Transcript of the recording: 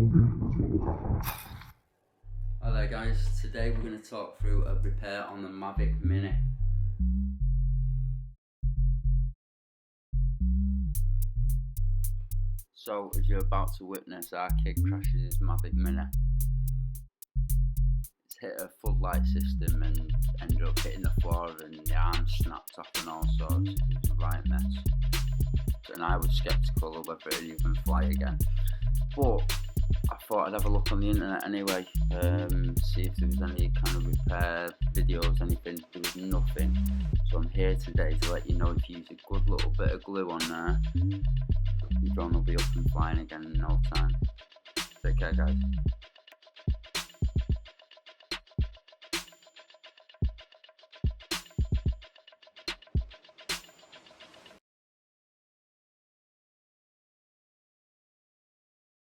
Hi there guys, today we're going to talk through a repair on the Mavic Mini. So as you're about to witness, our kid crashes his Mavic Mini. It's hit a floodlight system and ended up hitting the floor, and the arm snapped off and all sorts. It was a right mess. And I was sceptical of whether it'd even fly again. But I thought I'd have a look on the internet anyway, see if there was any kind of repair videos, anything. There was nothing. So I'm here today to let you know if you use a good little bit of glue on there, your drone will be up and flying again in no time. Take care guys.